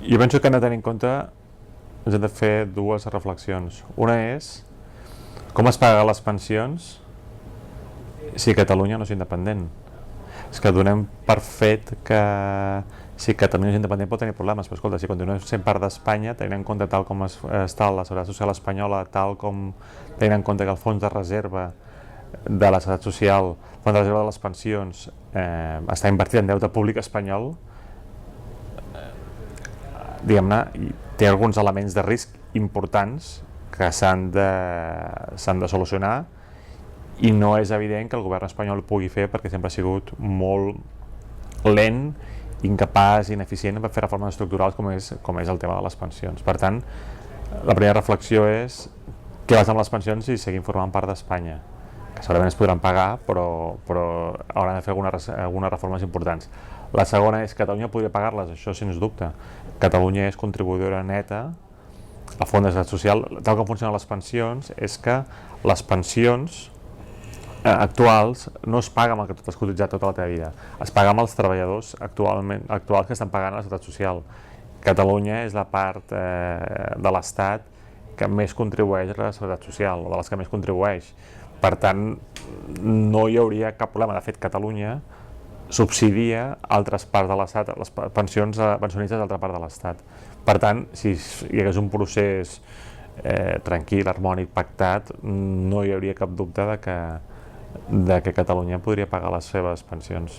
Jo penso que hem de tenir en compte, ens hem de fer dues reflexions. Una és com es paguen les pensions si Catalunya no és independent. És que donem per fet que si Catalunya és independent pot tenir problemes, però escolta, si continuem sent part d'Espanya, tenint en compte tal com està la Seguretat Social espanyola, tal com tenint en compte que el fons de reserva de la Seguretat Social, el fons de reserva de les pensions, està invertit en deute públic espanyol, diguem-ne, té alguns elements de risc importants que s'han de solucionar, i no és evident que el govern espanyol ho pugui fer perquè sempre ha sigut molt lent, incapaç, ineficient per fer reformes estructurals com és el tema de les pensions. Per tant, la primera reflexió és què passa amb les pensions si seguim formant part d'Espanya, que segurament es podran pagar, però hauran de fer algunes reformes importants. La segona és que Catalunya podria pagar-les, això sens dubte. Catalunya és contribuïdora neta al Fons de Seguretat Social. Tal com funcionen les pensions és que les pensions actuals no es paga amb el que tu has cotitzat tota la teva vida, es paga amb els treballadors actuals que estan pagant la Seguretat Social. Catalunya és la part de l'Estat que més contribueix a la Seguretat Social, o de les que més contribueix. Per tant, no hi hauria cap problema. De fet, Catalunya subsidia altres parts de l'Estat, les pensionistes d'altra part de l'Estat. Per tant, si hi hagués un procés tranquil, harmònic, pactat, no hi hauria cap dubte de que Catalunya podria pagar les seves pensions.